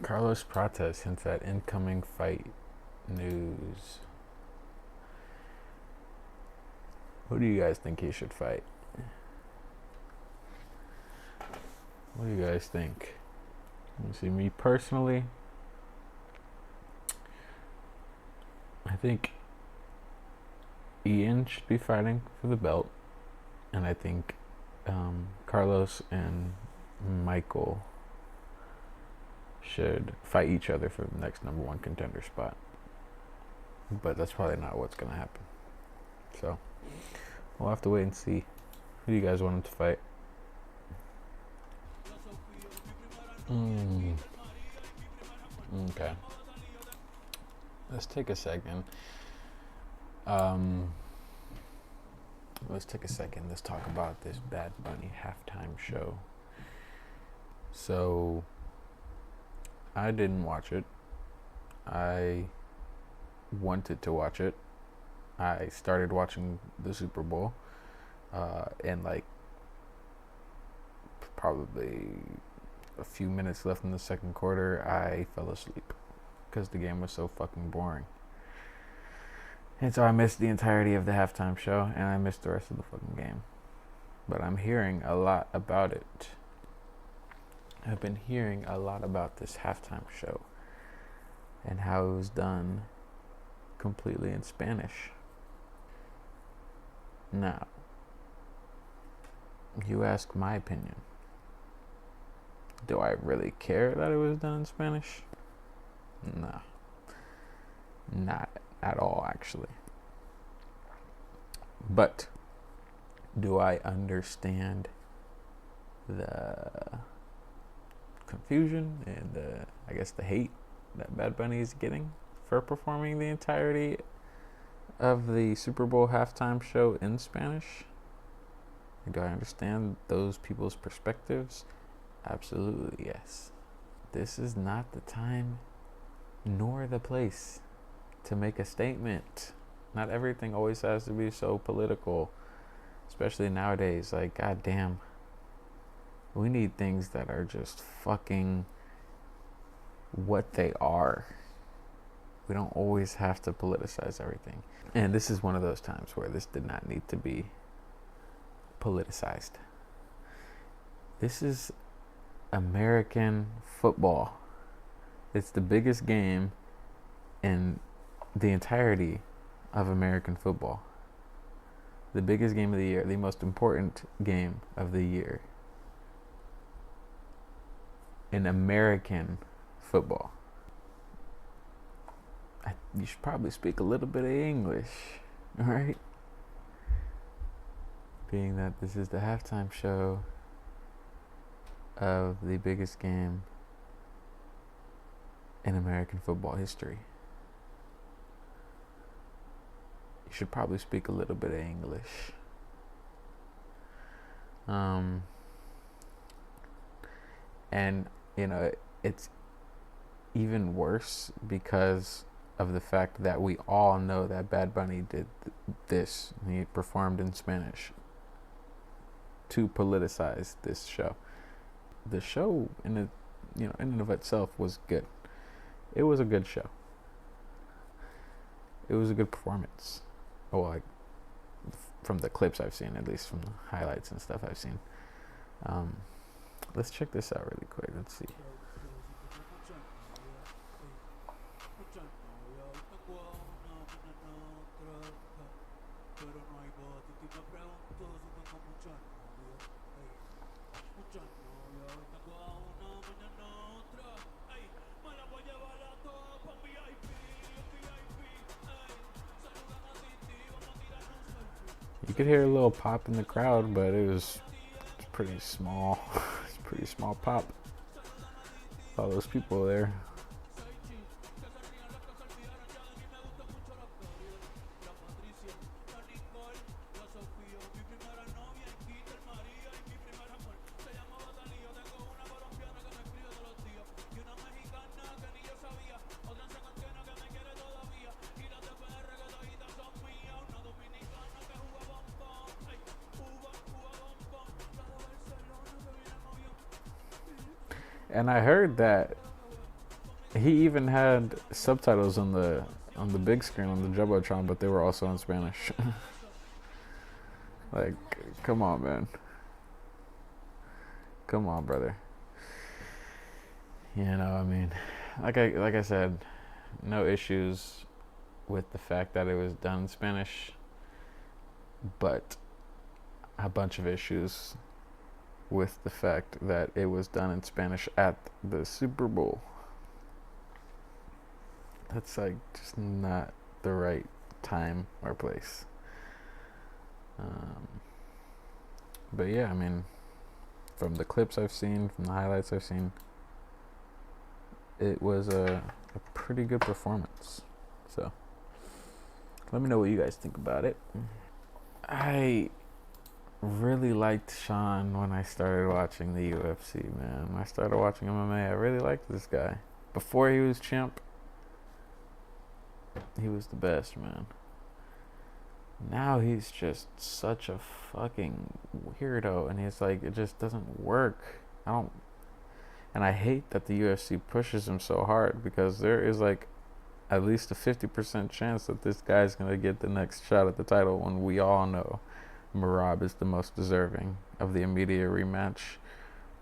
Carlos Prates hints at incoming fight news. Who do you guys think he should fight? What do you guys think? You see, me personally, I think Ian should be fighting for the belt, and I think Carlos and Michael should fight each other for the next number one contender spot. But that's probably not what's going to happen. So we'll have to wait and see. Who do you guys want him to fight? Okay. Let's take a second. Let's talk about this Bad Bunny halftime show. So I didn't watch it. I wanted to watch it. I started watching the Super Bowl, and like probably a few minutes left in the second quarter, I fell asleep because the game was so fucking boring. And so I missed the entirety of the halftime show, and I missed the rest of the fucking game. But I'm hearing a lot about it. I've been hearing a lot about this halftime show and how it was done completely in Spanish. Now, you ask my opinion. Do I really care that it was done in Spanish? No. Not at all, actually. But do I understand the confusion and the hate that Bad Bunny is getting for performing the entirety of the Super Bowl halftime show in Spanish? Do I understand those people's perspectives? Absolutely, yes. This is not the time nor the place to make a statement. Not everything always has to be so political, especially nowadays. Like, goddamn, we need things that are just fucking what they are. We don't always have to politicize everything. And this is one of those times where this did not need to be politicized. This is American football. It's the biggest game in the entirety of American football. The biggest game of the year, the most important game of the year in American football. You should probably speak a little bit of English, all right? Being that this is the halftime show of the biggest game in American football history. You should probably speak a little bit of English. And, you know, it's even worse because of the fact that we all know that Bad Bunny did this. He performed in Spanish to politicize this show. The show in and of itself was good. It was a good show. It was a good performance. Well, like, from the clips I've seen, at least from the highlights and stuff I've seen. Let's check this out really quick. Let's see. You could hear a little pop in the crowd, but it's pretty small. It's a pretty small pop. All those people there. And I heard that He even had subtitles on the big screen on the jumbotron, but they were also in Spanish. Like, come on, man. Come on, brother. You know, I mean, like I said, no issues with the fact that it was done in Spanish, but a bunch of issues with the fact that it was done in Spanish at the Super Bowl. That's like just not the right time or place. But yeah, I mean, from the clips I've seen, from the highlights I've seen, it was a pretty good performance. So let me know what you guys think about it. I really liked Sean when I started watching the UFC, man. When I started watching MMA, I really liked this guy. Before he was champ, he was the best, man. Now he's just such a fucking weirdo, and he's like, it just doesn't work. And I hate that the UFC pushes him so hard, because there is like at least a 50% chance that this guy's gonna get the next shot at the title, when we all know Merab is the most deserving of the immediate rematch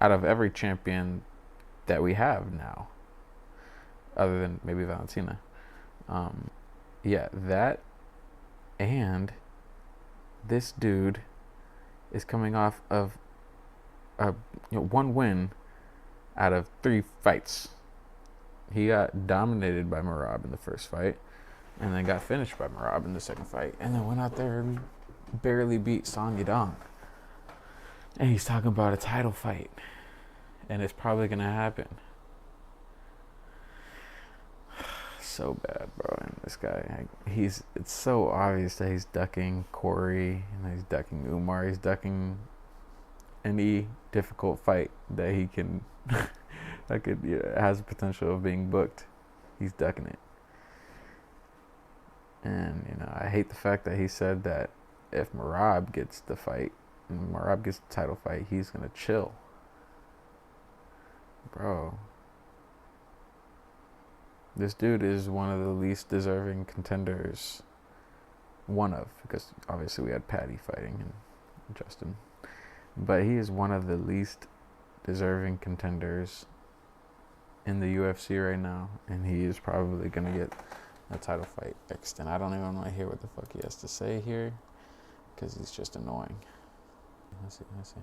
out of every champion that we have now, other than maybe Valentina. Yeah, that. And this dude is coming off of one win out of 3 fights. He got dominated by Merab in the first fight, and then got finished by Merab in the second fight, and then went out there and barely beat Song Yadong. And he's talking about a title fight, and it's probably gonna happen. So bad, bro. And this guy, it's so obvious that he's ducking Corey, and he's ducking Umar, he's ducking any difficult fight that he can that has the potential of being booked. He's ducking it. And I hate the fact that he said that if Merab gets the fight, and Merab gets the title fight, he's gonna chill. Bro, this dude is one of the least deserving contenders. Because obviously we had Patty fighting and Justin. But he is one of the least deserving contenders in the UFC right now. And he is probably going to get a title fight next. And I don't even want to hear what the fuck he has to say here, because he's just annoying. Let's see.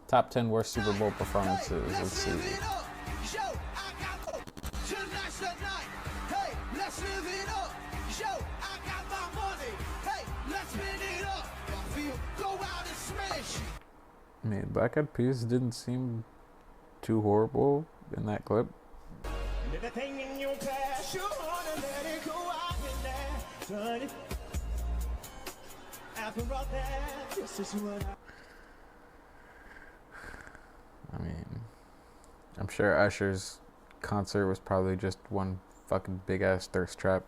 Top 10 worst Super Bowl performances. Let's see. I mean, Black Eyed Peas didn't seem too horrible in that clip. I mean, I'm sure Usher's concert was probably just one fucking big ass thirst trap.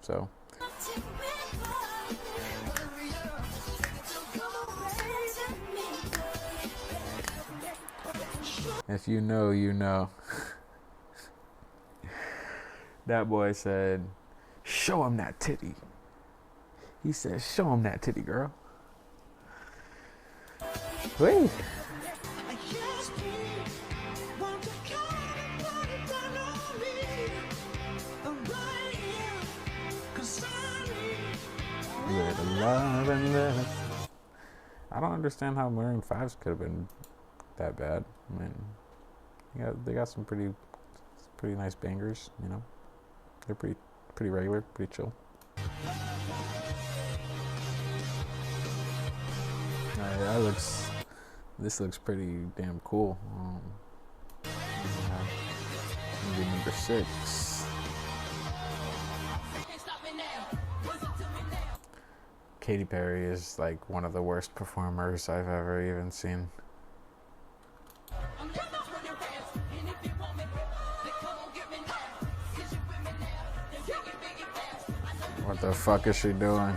So. If you know, you know. That boy said, show him that titty. He said, show him that titty, girl. Wait. I don't understand how Maroon 5's could have been that bad. I mean, they got some pretty nice bangers, They're pretty regular, pretty chill. This looks pretty damn cool. Maybe number 6. Katy Perry is like one of the worst performers I've ever even seen. What the fuck is she doing?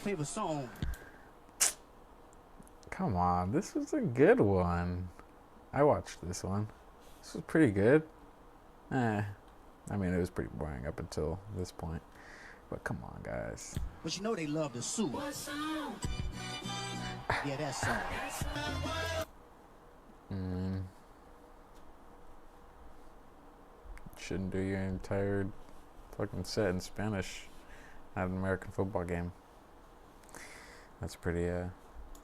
Favorite song. Come on, this was a good one. I watched this one. This was pretty good. I mean, it was pretty boring up until this point. But come on, guys. But you know they love to sue. Yeah, that song. Shouldn't do your entire fucking set in Spanish at an American football game. That's pretty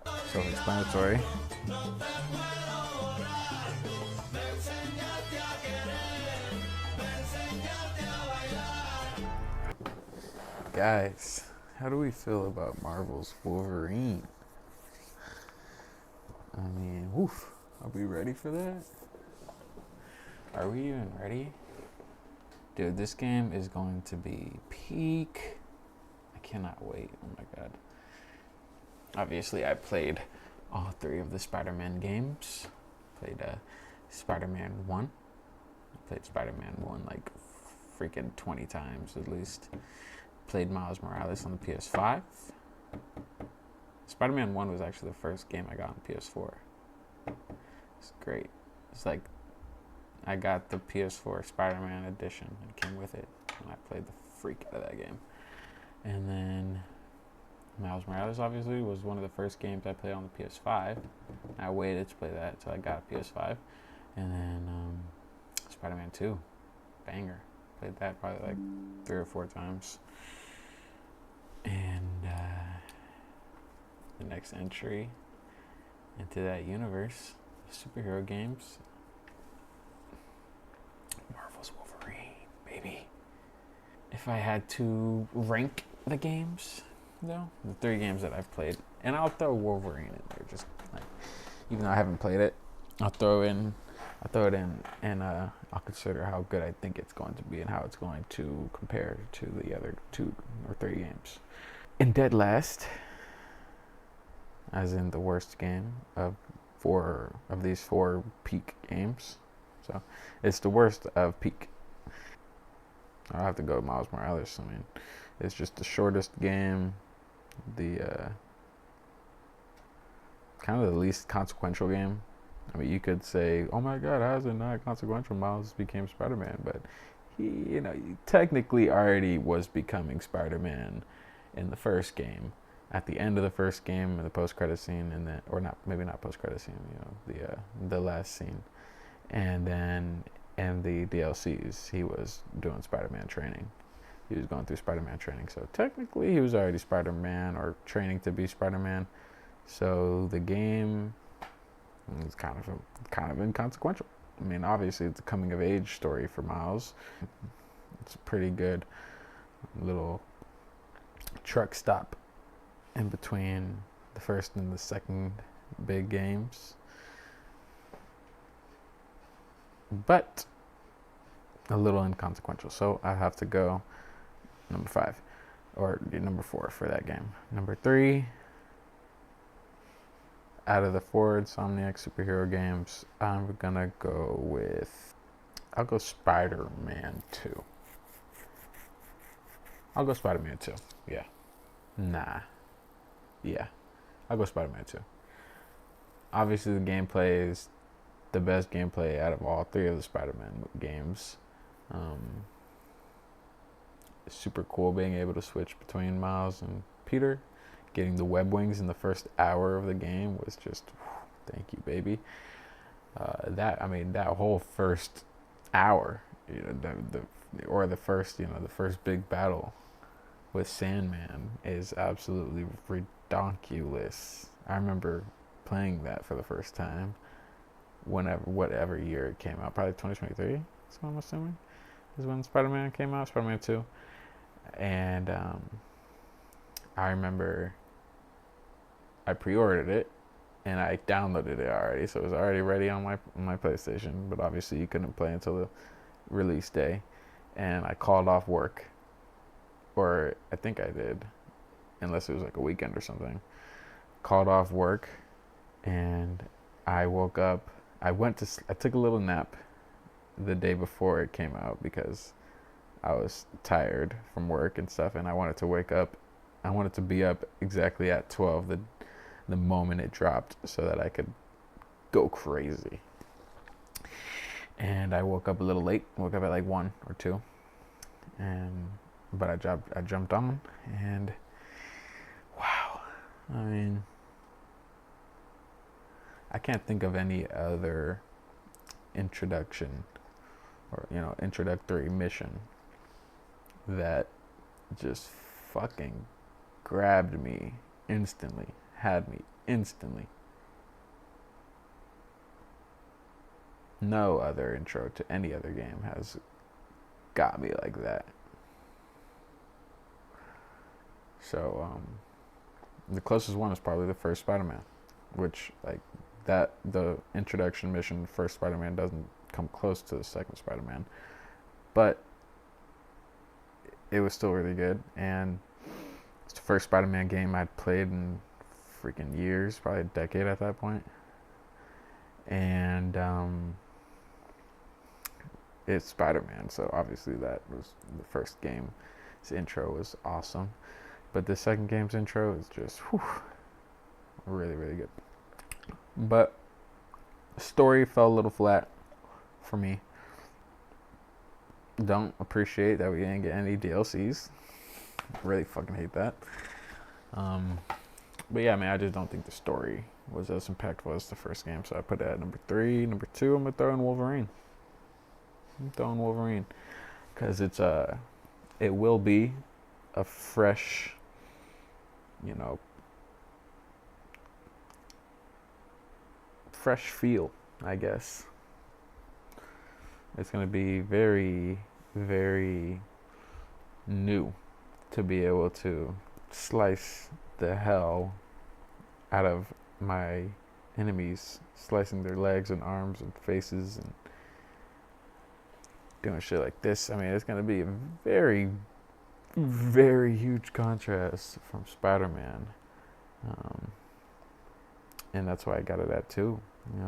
self-explanatory. Guys, how do we feel about Marvels Wolverine? I mean, woof. Are we ready for that? Are we even ready? Dude, this game is going to be peak. I cannot wait. Oh my god. Obviously, I played all 3 of the Spider-Man games. Played Spider-Man 1. I played Spider-Man 1 like freaking 20 times at least. Played Miles Morales on the PS5. Spider-Man 1 was actually the first game I got on PS4. It's great. It's like I got the PS4 Spider-Man edition. It came with it, and I played the freak out of that game. And then Miles Morales obviously was one of the first games I played on the PS5. I waited to play that until I got a PS5. And then Spider-Man 2, banger. Played that probably like 3 or 4 times. And the next entry into that universe, superhero games, Marvels Wolverine, baby. If I had to rank the games, though, the 3 games that I've played, and I'll throw Wolverine in there, just like, even though I haven't played it, I'll throw it in, and I'll consider how good I think it's going to be and how it's going to compare to the other 2 or 3 games. In dead last, as in the worst game of these 4 peak games. So it's the worst of peak. I'll have to go with Miles Morales. I mean, it's just the shortest game, the kind of the least consequential game. I mean, you could say, oh my god, how is it not consequential? Miles became Spider-Man, but he technically already was becoming Spider-Man in the first game. At the end of the first game, in the post-credit scene, and then, or not, maybe not post-credit scene, the last scene, and then in the DLCs, he was doing Spider-Man training. He was going through Spider-Man training, so technically he was already Spider-Man or training to be Spider-Man. So the game is kind of inconsequential. I mean, obviously it's a coming of age story for Miles. It's a pretty good little truck stop in between the first and the second big games, but a little inconsequential. So I have to go number 5 or number 4 for that game. Number 3, out of the 4 Insomniac superhero games, I'm gonna go with, I'll go Spider-Man 2. I'll go Spider-Man 2. Yeah. Nah. Yeah. I'll go Spider-Man 2. Obviously, the gameplay is the best gameplay out of all 3 of the Spider-Man games. It's super cool being able to switch between Miles and Peter. Getting the web wings in the first hour of the game was just, thank you, baby. That whole first hour, the first big battle with Sandman is absolutely ridiculous. I remember playing that for the first time whatever year it came out, probably 2023, that's what I'm assuming, is when Spider-Man came out, Spider-Man 2. And I remember I pre-ordered it and I downloaded it already, so it was already ready on my PlayStation, but obviously you couldn't play until the release day. And I called off work, or I think I did, unless it was like a weekend or something. Called off work, and I woke up. I took a little nap the day before it came out because I was tired from work and stuff, and I wanted to wake up. I wanted to be up exactly at 12, the moment it dropped, so that I could go crazy. And I woke up a little late. Woke up at like 1 or 2, but I jumped on, and wow, I mean, I can't think of any other introduction or introductory mission that just fucking grabbed me instantly, had me instantly. No other intro to any other game has got me like that. So the closest one is probably the first Spider-Man, which the introduction mission, first Spider-Man, doesn't come close to the second Spider-Man, but it was still really good, and it's the first Spider-Man game I'd played in freaking years, probably a decade at that point, and it's Spider-Man, so obviously that was the first game. Its intro was awesome, but the second game's intro is just really, really good. But the story fell a little flat for me. Don't appreciate that we didn't get any DLCs. Really fucking hate that. But yeah, man, I just don't think the story was as impactful as the first game, so I put it at number 3. Number 2, I'm gonna throw in Wolverine. Because it will be a fresh, fresh feel, I guess. It's going to be very, very new to be able to slice the hell out of my enemies, slicing their legs and arms and faces and doing shit like this. I mean, it's going to be a very, very huge contrast from Spider-Man. And that's why I got it at 2.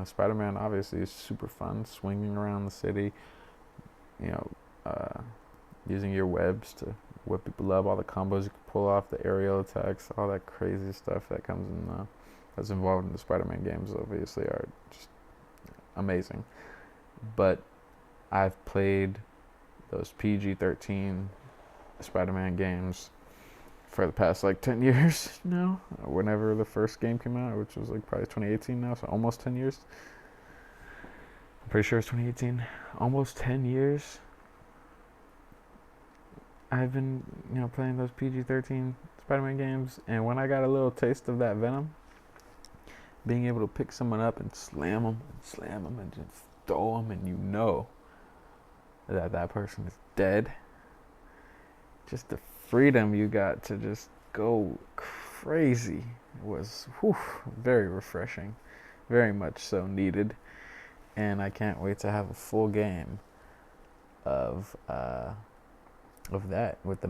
Spider-Man obviously is super fun, swinging around the city, using your webs to whip people up, all the combos you can pull off, the aerial attacks, all that crazy stuff that comes in, that's involved in the Spider-Man games obviously are just amazing. But I've played those PG-13 Spider-Man games for the past 10 years now, whenever the first game came out, which was probably 2018 now, so almost 10 years. I'm pretty sure it's 2018. Almost 10 years I've been, playing those PG-13 Spider-Man games, and when I got a little taste of that venom, being able to pick someone up and slam them and just throw them, and that person is dead. Just the freedom you got to just go crazy was very refreshing, very much so needed, and I can't wait to have a full game of that with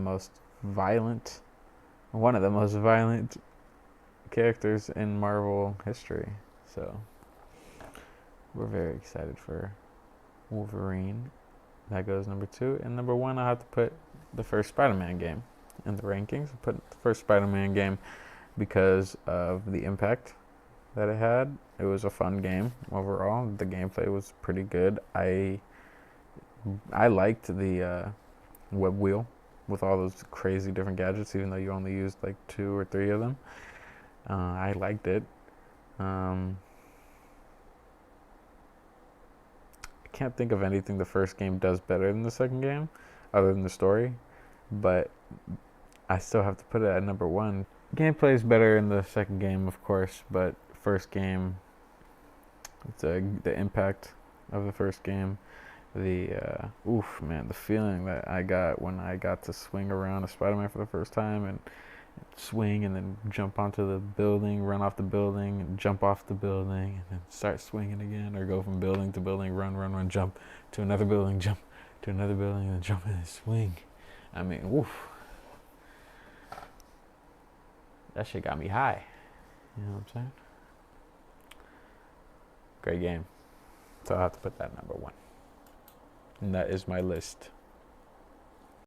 one of the most violent characters in Marvel history. So we're very excited for Wolverine. That goes number 2, and number 1 I have to put the first Spider-Man game in the rankings. I put the first Spider-Man game because of the impact that it had. It was a fun game overall. The gameplay was pretty good. I liked the web wheel with all those crazy different gadgets, even though you only used 2 or 3 of them. I liked it. I can't think of anything the first game does better than the second game, other than the story, but I still have to put it at number 1. Gameplay is better in the second game, of course, but first game, it's the impact of the first game, the feeling that I got when I got to swing around a Spider-Man for the first time and swing and then jump onto the building, run off the building, and jump off the building, and then start swinging again, or go from building to building, run, jump to another building, jump to another building, and then jump and then swing. I mean, woof. That shit got me high. You know what I'm saying? Great game. So I'll have to put that number 1. And that is my list.